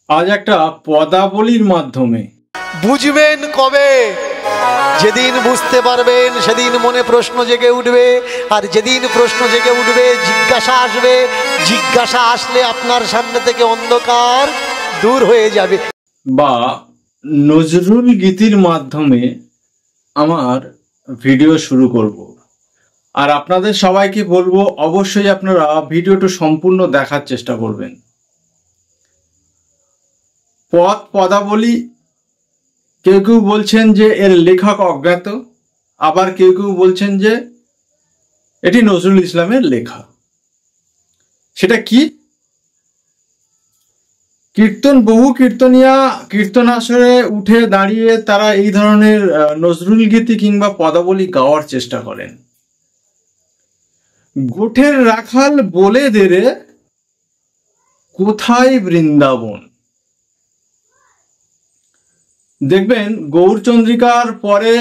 আজ একটা পদাবলীর মাধ্যমে বুঝবেন কবে? যেদিন বুঝতে পারবেন সেদিন মনে প্রশ্ন জেগে উঠবে, আর যেদিন প্রশ্ন জেগে উঠবে জিজ্ঞাসা আসবে, জিজ্ঞাসা আসলে আপনার সামনে থেকে অন্ধকার দূর হয়ে যাবে। বা নজরুল গীতির মাধ্যমে আমার ভিডিও শুরু করব। আর আপনাদের সবাইকে বলবো অবশ্যই আপনারা ভিডিওটা সম্পূর্ণ দেখার চেষ্টা করবেন। পদাবলী কেউ কেউ বলছেন যে এর লেখক অজ্ঞাত, আবার কেউ কেউ বলছেন যে এটি নজরুল ইসলামের লেখা। সেটা কি? বহু কীর্তনিয়া কীর্তন আসরে উঠে দাঁড়িয়ে তারা এই ধরনের নজরুল গীতি কিংবা পদাবলী গাওয়ার চেষ্টা করেন। গোঠের রাখাল বলে দেরে কোথায় বৃন্দাবন। দেখবেন গৌরচন্দ্রিকার পরে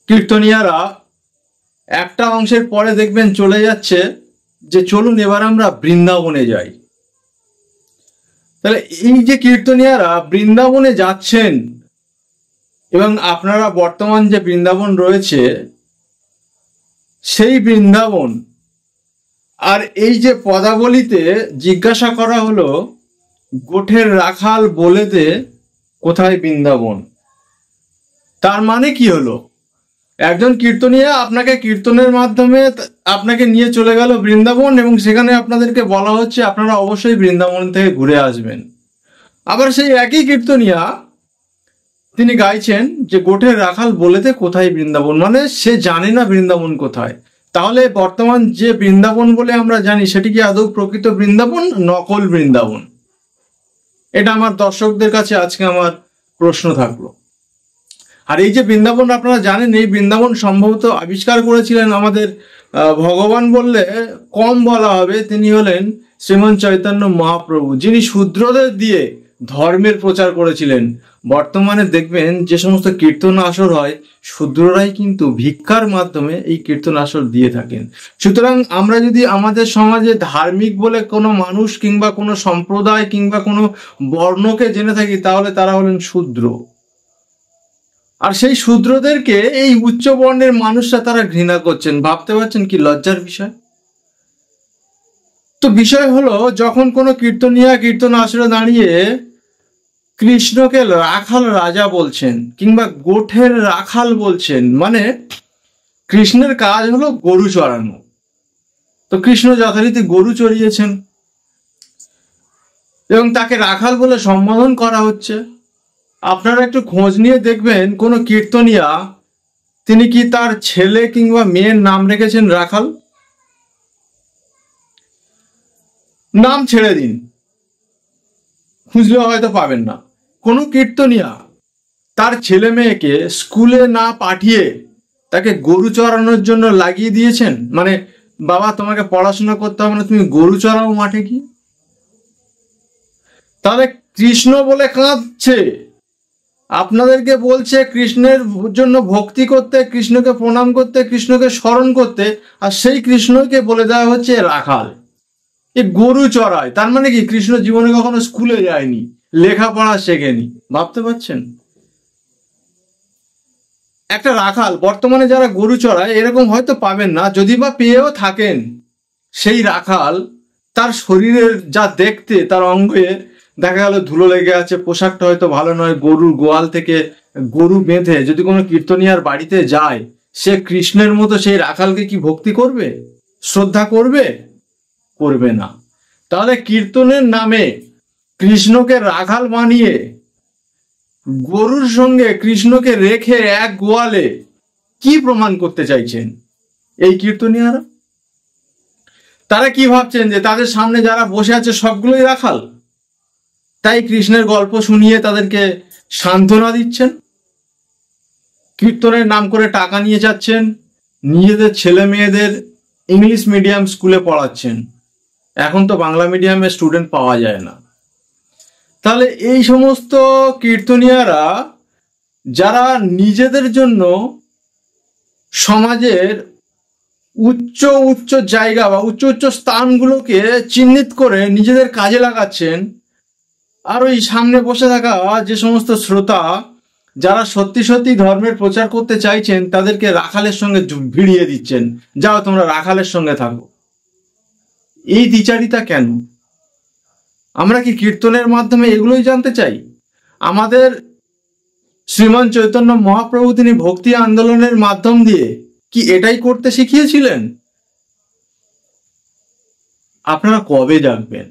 কীর্তনিয়ারা একটা অংশের পরে দেখবেন চলে যাচ্ছে যে চলুন এবার আমরা বৃন্দাবনে যাই। তাহলে এই যে কীর্তনিয়ারা বৃন্দাবনে যাচ্ছেন, এবং আপনারা বর্তমান যে বৃন্দাবন রয়েছে সেই বৃন্দাবন, আর এই যে পদাবলীতে জিজ্ঞাসা করা হলো গোঠের রাখাল বলে দে কোথায় বৃন্দাবন, তার মানে কি হলো? একজন কীর্তনিয়া আপনাকে কীর্তনের মাধ্যমে আপনাকে নিয়ে চলে গেল বৃন্দাবন, এবং সেখানে আপনাদেরকে বলা হচ্ছে আপনারা অবশ্যই বৃন্দাবন থেকে ঘুরে আসবেন। আবার সেই একই কীর্তনিয়া তিনি গাইছেন যে গোঠের রাখাল বলেতে কোথায় বৃন্দাবন, মানে সে জানে না বৃন্দাবন কোথায়। তাহলে বর্তমান যে বৃন্দাবন বলে আমরা জানি সেটি কি আদৌ প্রকৃত বৃন্দাবন, নকল বৃন্দাবন? এটা আমার দর্শকদের কাছে আজকে আমার প্রশ্ন থাকলো। আর এই যে বৃন্দাবন আপনারা জানেন, এই বৃন্দাবন সম্ভবত আবিষ্কার করেছিলেন আমাদের ভগবান বললে কম বলা হবে, তিনি হলেন শ্রীমন চৈতন্য মহাপ্রভু, যিনি শূদ্রদের দিয়ে ধর্মের প্রচার করেছিলেন। বর্তমানে দেখবেন যে সমস্ত কীর্তন আসর হয়, শূদ্ররাই কিন্তু ভিক্ষার মাধ্যমে এই কীর্তন আসর দিয়ে থাকেন। সুতরাং আমরা যদি আমাদের সমাজে ধার্মিক বলে কোনো মানুষ কিংবা কোনো সম্প্রদায় কিংবা কোনো বর্ণকে জেনে থাকি, তাহলে তারা হলেন শূদ্র। আর সেই শূদ্রদেরকে এই উচ্চ বর্ণের মানুষরা তারা ঘৃণা করছেন। ভাবতে পারছেন কি লজ্জার বিষয়? তো বিষয় হলো, যখন কোনো কীর্তনিয়া কীর্তন আসরে দাঁড়িয়ে কৃষ্ণকে রাখাল রাজা বলছেন কিংবা গোঠের রাখাল বলছেন, মানে কৃষ্ণের কাজ হলো গরু চড়ানো। তো কৃষ্ণ যথারীতি গরু চড়িয়েছেন এবং তাকে রাখাল বলে সম্বোধন করা হচ্ছে। আপনারা একটু খোঁজ নিয়ে দেখবেন কোনো কীর্তনিয়া তিনি কি তার ছেলে কিংবা মেয়ের নাম রেখেছেন রাখাল? নাম ছেড়ে দিন, খুঁজলে হয়তো পাবেন না। কোনো কীর্তনিয়া তার ছেলে মেয়েকে স্কুলে না পাঠিয়ে তাকে গরু চড়ানোর জন্য লাগিয়ে দিয়েছেন, মানে বাবা তোমাকে পড়াশোনা করতে হবে না, তুমি গরু চড়াও মাঠে গিয়ে। তাহলে কৃষ্ণ বলে কাঁদছে, আপনাদেরকে বলছে কৃষ্ণের জন্য ভক্তি করতে, কৃষ্ণকে প্রণাম করতে, কৃষ্ণকে স্মরণ করতে, আর সেই কৃষ্ণকে বলে দেওয়া হচ্ছে রাখাল। এ গরু চড়ায়, তার মানে কি কৃষ্ণ জীবনে কখনো স্কুলে যায়নি, লেখাপড়া শেখেনি। ভাবতে পারছেন? একটা রাখাল বর্তমানে যারা গরু চড়ায় এরকম হয়তো পাবেন না, যদি বা পেয়েও থাকেন, সেই রাখাল তার শরীরের যা দেখতে, তার অঙ্গে দেখা গেল ধুলো লেগে আছে, পোশাকটা হয়তো ভালো নয়, গরুর গোয়াল থেকে গরু বেঁধে যদি কোনো কীর্তনিয়ার বাড়িতে যায়, সে কৃষ্ণের মতো সেই রাখালকে কি ভক্তি করবে, শ্রদ্ধা করবে? করবে না। তাহলে কীর্তনের নামে কৃষ্ণকে রাখাল বানিয়ে গরুর সঙ্গে কৃষ্ণকে রেখে এক গোয়ালে কি প্রমাণ করতে চাইছেন এই কীর্তনিয়ারা? তারা কি ভাবছেন যে তাদের সামনে যারা বসে আছে সবগুলোই রাখাল, তাই কৃষ্ণের গল্প শুনিয়ে তাদেরকে সান্ত্বনা দিচ্ছেন, কীর্তনের নাম করে টাকা নিয়ে যাচ্ছেন, নিজেদের ছেলে মেয়েদের ইংলিশ মিডিয়াম স্কুলে পড়াচ্ছেন। এখন তো বাংলা মিডিয়ামের স্টুডেন্ট পাওয়া যায় না। তাহলে এই সমস্ত কীর্তনিয়ারা যারা নিজেদের জন্য সমাজের উচ্চ উচ্চ জায়গা বা উচ্চ উচ্চ স্থানগুলোকে চিহ্নিত করে নিজেদের কাজে লাগাচ্ছেন, আর ওই সামনে বসে থাকা যে সমস্ত শ্রোতা যারা সত্যি সত্যি ধর্মের প্রচার করতে চাইছেন তাদেরকে রাখালের সঙ্গে ভিড়িয়ে দিচ্ছেন, যাও তোমরা রাখালের সঙ্গে থাকো। এই দ্বিচারিতা কেন? আমরা কি কীর্তনের মাধ্যমে এগুলোই জানতে চাই? আমাদের শ্রীমান চৈতন্য মহাপ্রভু তিনি ভক্তি আন্দোলনের মাধ্যম দিয়ে কি এটাই করতে শিখিয়েছিলেন? আপনারা কবে জানবেন?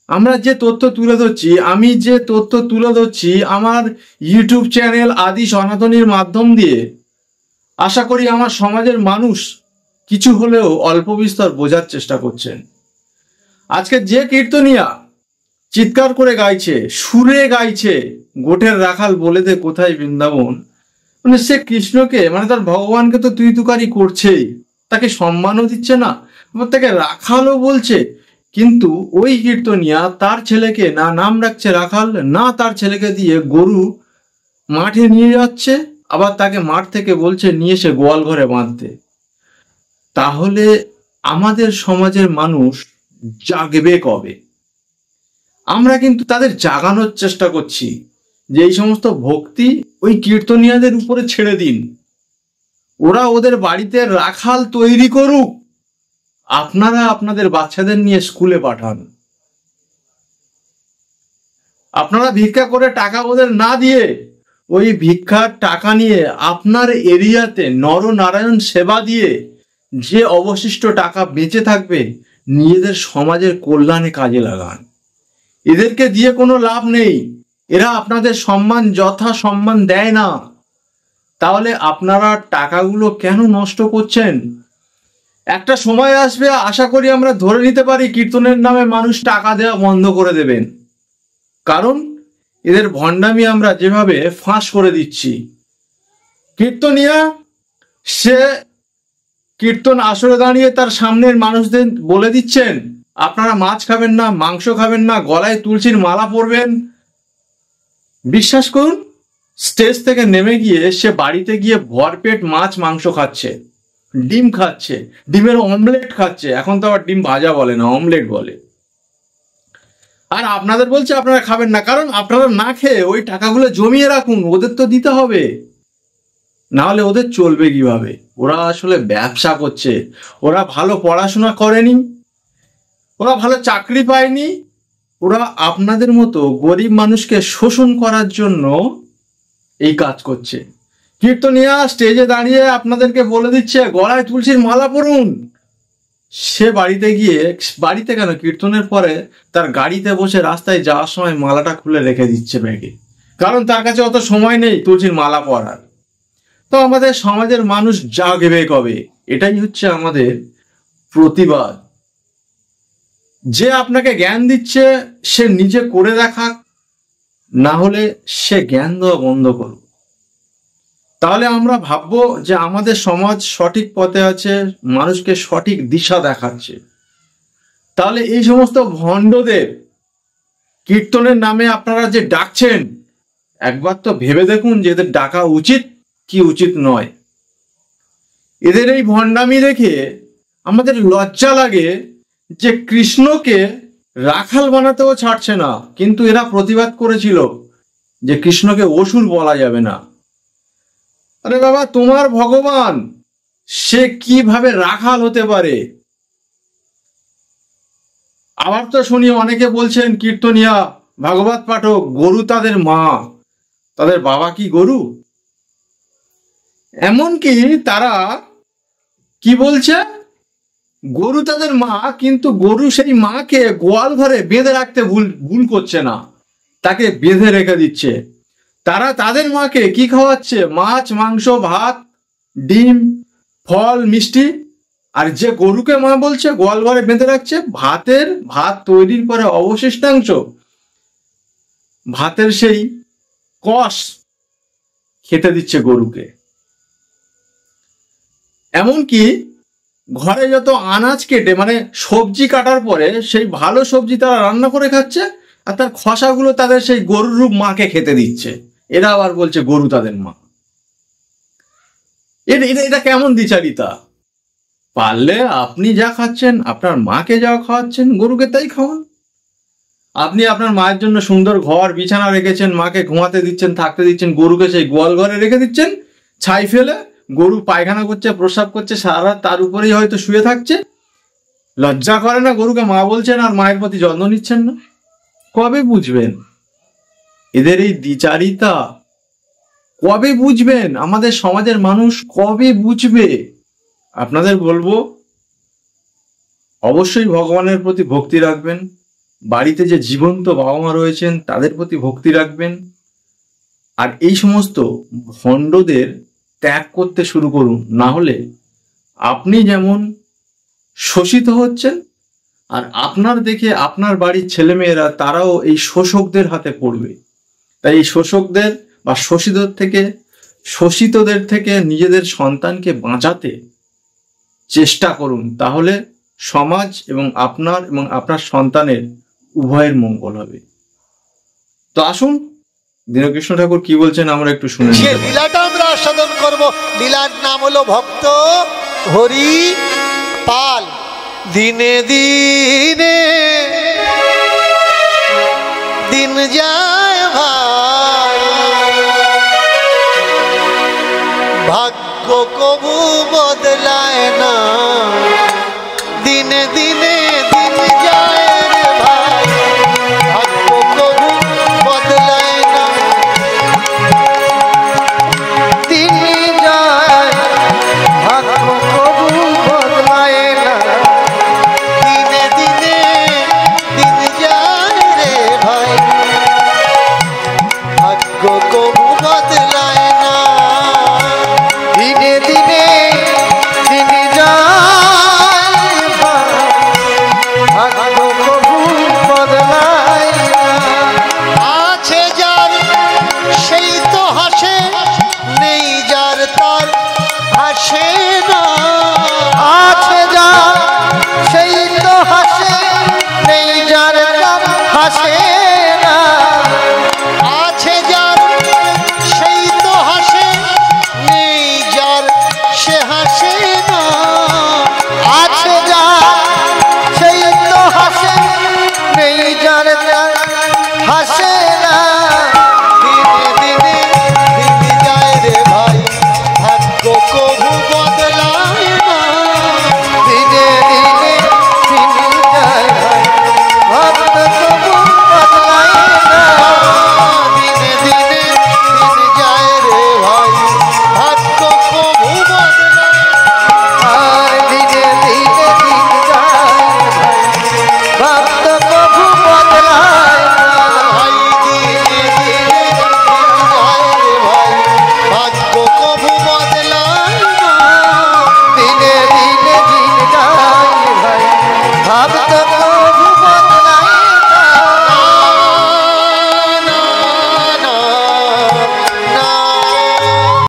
আমরা যে তথ্য তুলে ধরছি, আমি যে তথ্য তুলে ধরছি আমার ইউটিউব চ্যানেল আদি সনাতনীর মাধ্যম দিয়ে, আশা করি আমার সমাজের মানুষ কিছু হলেও অল্প বিস্তর বোঝার চেষ্টা করছেন। আজকে যে কীর্তনিয়া চিৎকার করে গাইছে, সুরে গাইছে, গোঠের রাখাল বলে দে কোথায় বৃন্দাবন, মানে সে কৃষ্ণকে, মানে তার ভগবানকে তো তুই তুকারি করছেই, তাকে সম্মানও দিচ্ছে না, তাকে রাখালও বলছে। কিন্তু ওই কীর্তনিয়া তার ছেলেকে না নাম রাখছে রাখাল, না তার ছেলেকে দিয়ে গরু মাঠে নিয়ে যাচ্ছে, আবার তাকে মাঠ থেকে বলছে নিয়ে এসে গোয়াল ঘরে বাঁধতে। তাহলে আমাদের সমাজের মানুষ জাগবে কবে? আমরা কিন্তু তাদের জাগানোর চেষ্টা করছি যে এই সমস্ত ভক্তি ওই কীর্তনিয়াদের উপরে ছেড়ে দিন, ওরা ওদের বাড়িতে রাখাল তৈরি করুক, আপনারা আপনাদের বাচ্চাদের নিয়ে স্কুলে পাঠান। আপনারা ভিক্ষা করে টাকা ওদের না দিয়ে ওই ভিক্ষার টাকা নিয়ে আপনার এরিয়াতে নরনারায়ণ সেবা দিয়ে যে অবশিষ্ট টাকা বেঁচে থাকবে নিজেদের সমাজের কল্যাণে কাজে লাগান। এদেরকে দিয়ে কোনো লাভ নেই, এরা আপনাদের সম্মান যথা সম্মান দেয় না। তাহলে আপনারা টাকাগুলো কেন নষ্ট করছেন? একটা সময় আসবে, আশা করি আমরা ধরে নিতে পারি, কীর্তনের নামে মানুষ টাকা দেওয়া বন্ধ করে দেবেন। কারণ এদের ভণ্ডামি আমরা যেভাবে ফাঁস করে দিচ্ছি। কীর্তনিয়া সে কীর্তন আসরে দাঁড়িয়ে তার সামনের মানুষদের বলে দিচ্ছেন আপনারা মাছ খাবেন না, মাংস খাবেন না, গলায় তুলসীর মালা পরবেন। বিশ্বাস করুন, স্টেজ থেকে নেমে গিয়ে সে বাড়িতে গিয়ে ভরপেট মাছ মাংস খাচ্ছে, ডিম খাচ্ছে, ডিমের অমলেট খাচ্ছে। এখন তো আবার ডিম ভাজা বলে না, অমলেট বলে। আর আপনাদের বলছে আপনারা খাবেন না, কারণ আপনারা না খেয়ে ওই টাকাগুলো জমিয়ে রাখুন, ওদের তো দিতে হবে, না হলে ওদের চলবে কিভাবে? ওরা আসলে ব্যবসা করছে, ওরা ভালো পড়াশোনা করেনি, ওরা ভালো চাকরি পায়নি, ওরা আপনাদের মতো গরিব মানুষকে শোষণ করার জন্য এই কাজ করছে। কীর্তনিয়া স্টেজে দাঁড়িয়ে আপনাদেরকে বলে দিচ্ছে গলায় তুলসীর মালা পরুন, সে বাড়িতে গিয়ে, বাড়িতে কেন, কীর্তনের পরে তার গাড়িতে বসে রাস্তায় যাওয়ার সময় মালাটা খুলে রেখে দিচ্ছে ব্যাগে, কারণ তার কাছে অত সময় নেই তুলসীর মালা পরার। তো আমাদের সমাজের মানুষ জাগবে কবে? এটাই হচ্ছে আমাদের প্রতিবাদ। যে আপনাকে জ্ঞান দিচ্ছে সে নিজে করে দেখাক, না হলে সে জ্ঞান দেওয়া বন্ধ করুক। তাহলে আমরা ভাববো যে আমাদের সমাজ সঠিক পথে আছে, মানুষকে সঠিক দিশা দেখাচ্ছে। তাহলে এই সমস্ত ভণ্ডদের কীর্তনের নামে আপনারা যে ডাকছেন, একবার তো ভেবে দেখুন যে এদের ডাকা উচিত কি উচিত নয়। এদের এই ভণ্ডামি দেখে আমাদের লজ্জা লাগে যে কৃষ্ণকে রাখাল বানাতেও ছাড়ছে না, কিন্তু এরা প্রতিবাদ করেছিল যে কৃষ্ণকে অসুর বলা যাবে না। আরে বাবা, তোমার ভগবান সে কিভাবে রাখাল হতে পারে? আবার তো শুনি অনেকে বলছেন কীর্তনিয়া ভাগবত পাঠক গরু তাদের মা, তাদের বাবা কি গরু? এমনকি তারা কি বলছে, গরু তাদের মা, কিন্তু গরু সেই মাকে গোয়াল ঘরে বেঁধে রাখতে ভুল করছে না, তাকে বেঁধে রেখে দিচ্ছে। তারা তাদের মাকে কি খাওয়াচ্ছে? মাছ, মাংস, ভাত, ডিম, ফল, মিষ্টি। আর যে গরুকে মা বলছে গোয়াল ঘরে বেঁধে রাখছে, ভাত তৈরির পরে অবশিষ্টাংশ, ভাতের সেই কষ খেতে দিচ্ছে গরুকে। এমনকি ঘরে যত আনাজ কেটে, মানে সবজি কাটার পরে সেই ভালো সবজি তারা রান্না করে খাচ্ছে, আর তার খসাগুলো তাদের সেই গরুর রূপ মাকে খেতে দিচ্ছে। এরা আবার বলছে গরু তাদের মা। এটা কেমন দ্বিচারিতা? পারলে আপনি যা খাচ্ছেন, আপনার মাকে যা খাওয়াচ্ছেন, গরুকে তাই খাওয়ান। আপনি আপনার মায়ের জন্য সুন্দর ঘর বিছানা রেখেছেন, মাকে ঘুমাতে দিচ্ছেন, থাকতে দিচ্ছেন, গরুকে সেই গোয়াল ঘরে রেখে দিচ্ছেন ছাই ফেলে, গরু পায়খানা করছে, প্রস্রাব করছে, সারা রাত তার উপরেই হয়তো শুয়ে থাকছে। লজ্জা করে না? গরুকে মা বলছেন আর মায়ের প্রতি যত্ন নিচ্ছেন না। কবে বুঝবেন এদের এই দ্বিচারিতা? কবে বুঝবেন? আমাদের সমাজের মানুষ কবে বুঝবে? আপনাদের বলবো, অবশ্যই ভগবানের প্রতি ভক্তি রাখবেন, বাড়িতে যে জীবন্ত বাবা মা রয়েছেন তাদের প্রতি ভক্তি রাখবেন, আর এই সমস্ত ভণ্ডদের ত্যাগ করতে শুরু করুন। না হলে আপনি যেমন শোষিত হচ্ছেন, আর আপনার দেখে আপনার বাড়ির ছেলেমেয়েরা তারাও এই শোষকদের হাতে পড়বে। তাই এই শোষকদের বা শোষিতদের থেকে নিজেদের সন্তানকে বাঁচাতে চেষ্টা করুন, তাহলে সমাজ এবং আপনার সন্তানের উভয়ের মঙ্গল হবে। তো আসুন দীনকৃষ্ণ ঠাকুর কি বলছেন আমরা একটু শুনে যে লীলাটা আমরা আস্বাদন করব, লীলার নাম হলো ভক্ত হরি পাল। দিনে দিনে দিন যায় ভাই, ভাগ্য কবু বদলায় না। দিনে দিনে দিন যায়